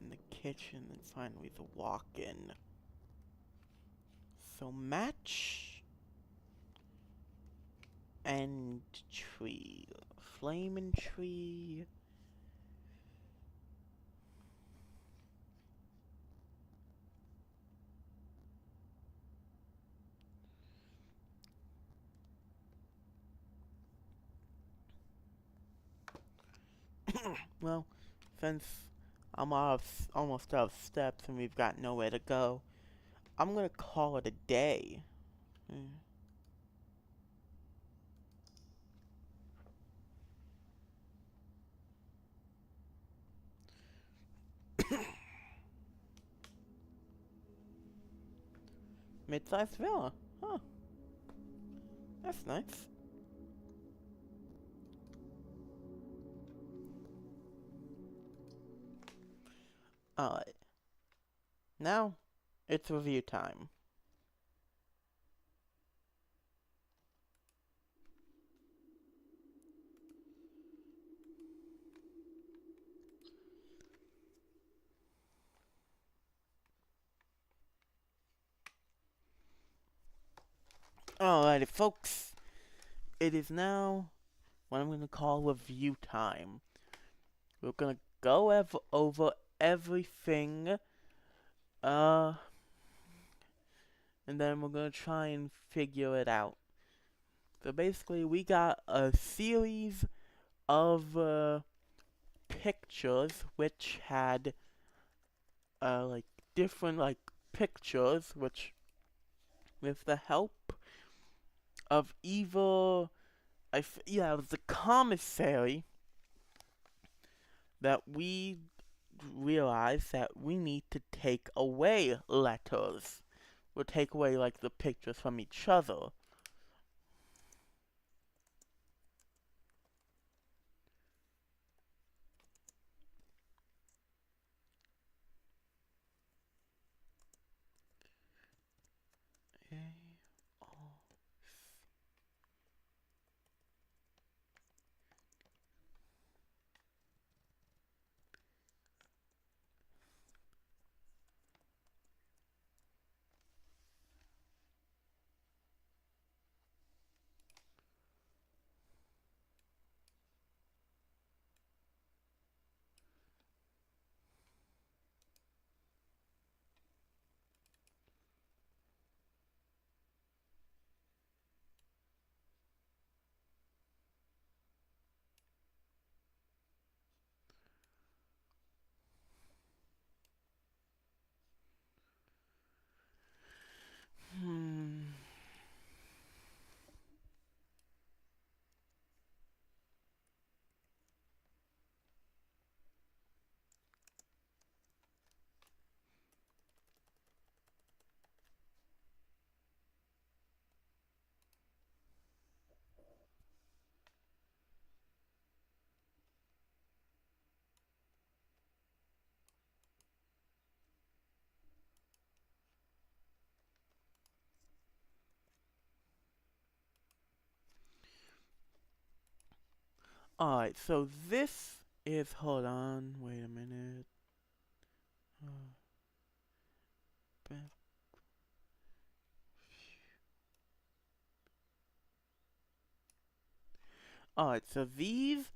In the kitchen, and finally the walk-in. So match and tree. Flame and tree. Well, since I'm almost out of steps and we've got nowhere to go, I'm gonna call it a day. Mm. Mid-sized villa. Huh. That's nice. Alright. Now, it's review time. Alrighty, folks. It is now what I'm gonna call review time. We're gonna go over everything, and then we're gonna try and figure it out. So basically, we got a series of pictures which had like different like pictures, which with the help of either yeah, it was the commissary that we realized that we need to take away letters. We'll take away like the pictures from each other. Hmm. Alright, so this is, hold on, wait a minute. Back. Alright, so these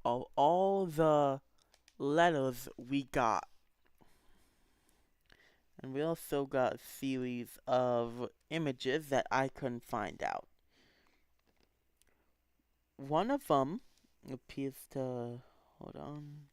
are all the letters we got. And we also got a series of images that I couldn't find out. One of them appears to, hold on.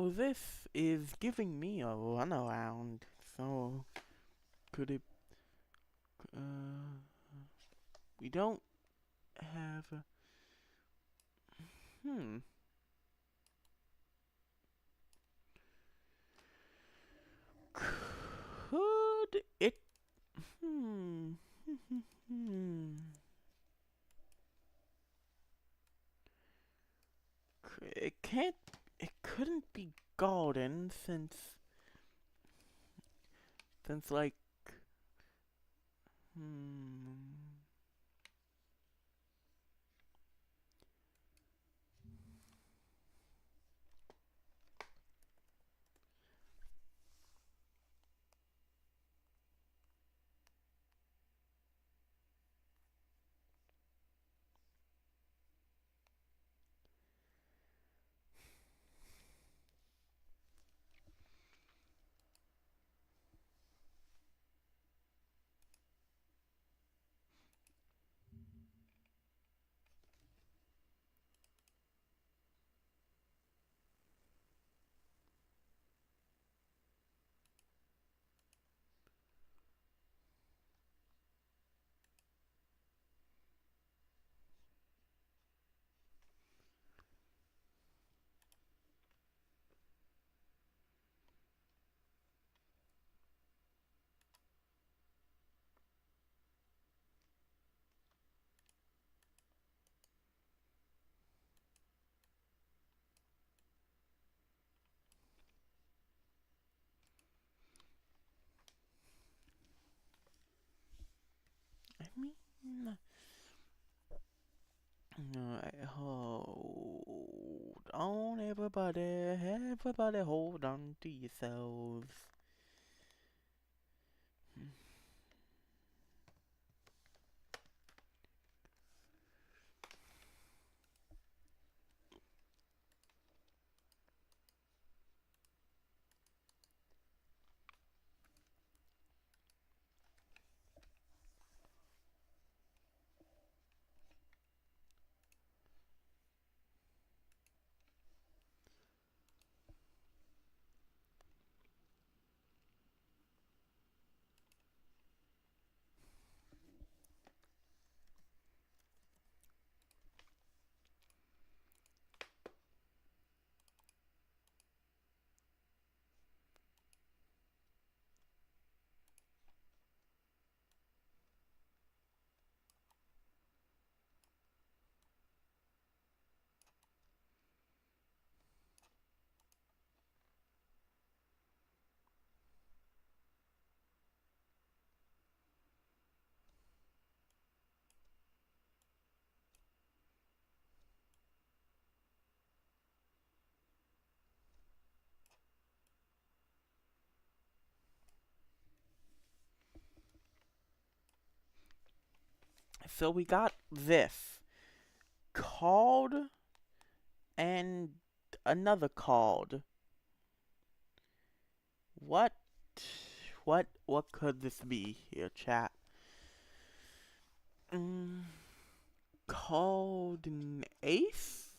Now this is giving me a runaround. So could it? We don't have. Hmm. Could it? Hmm. It can't. It couldn't be golden since like. Hmm. I mean. Alright, hold on, everybody. Everybody, hold on to yourselves. So we got this called and another called. What? What could this be here, chat? Called an ace?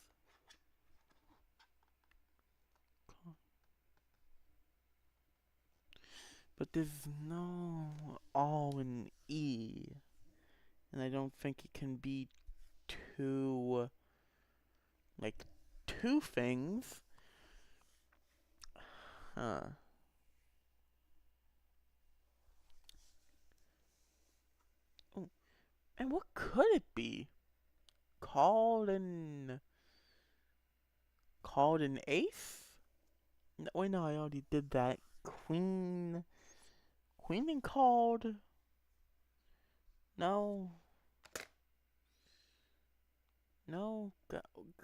But there's no all in E. And I don't think it can be two, like, two things. Huh. Oh, and what could it be? Called an ace? No, wait, no, I already did that. Queen and called? No. No.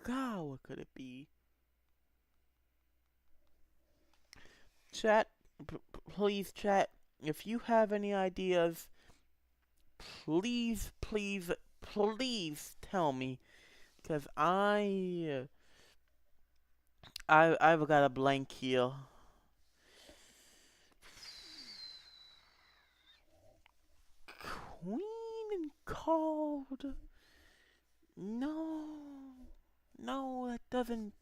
God, what could it be? Chat, please, chat. If you have any ideas, please, please, please tell me. Because I've got a blank here. Queen and called? No. No, that doesn't...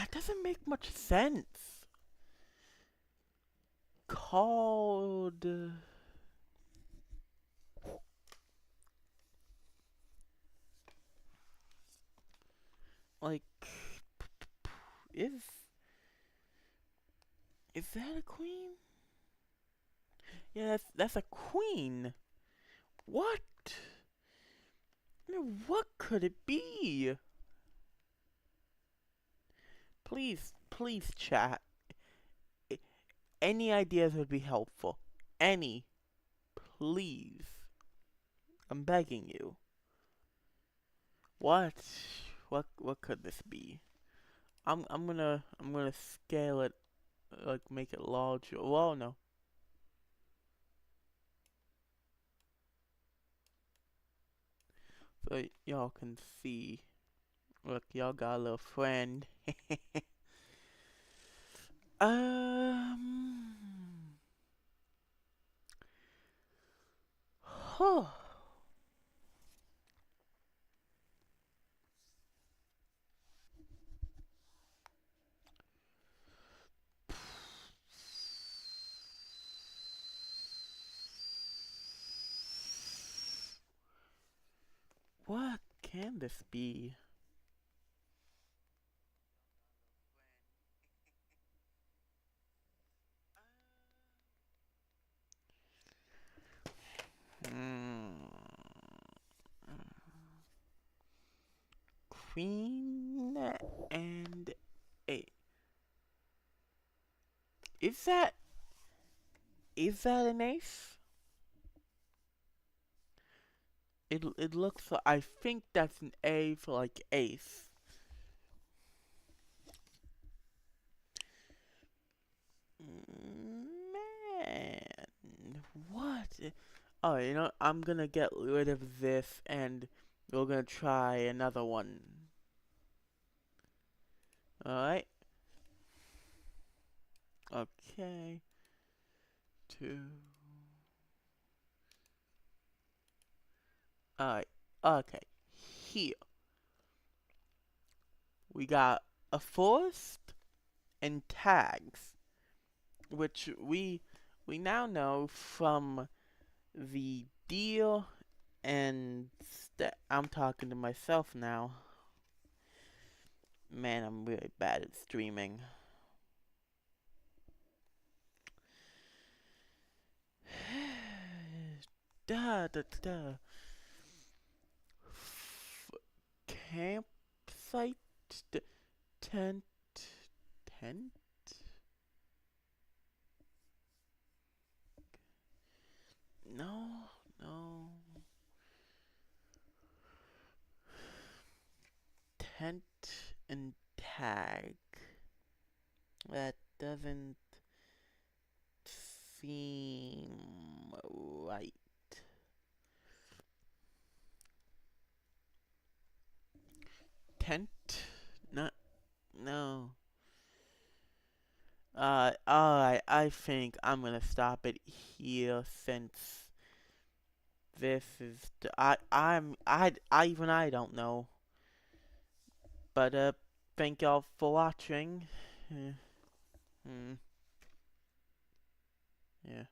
That doesn't make much sense. Called. Like, is that a queen? Yeah, that's a queen. What? What could it be? Please, chat. Any ideas would be helpful. Any, please. I'm begging you. What could this be? I'm gonna scale it, like make it larger. Well, no. So y'all can see. Look, y'all got a little friend. um. Huh. What can this be? Queen and a. Is that an ace? It looks like, I think that's an A for like ace. Man, what? Oh, you know, I'm gonna get rid of this and we're gonna try another one. Alright. Okay. 2. Alright. Okay. Here. We got a forest and tags, which we now know from the deal and I'm talking to myself now. Man, I'm really bad at streaming. Da da da. Campsite, tent. No. Tent and tag. That doesn't seem right. Tent? No. Alright, I think I'm gonna stop it here since this is I don't know. But thank y'all for watching. Yeah.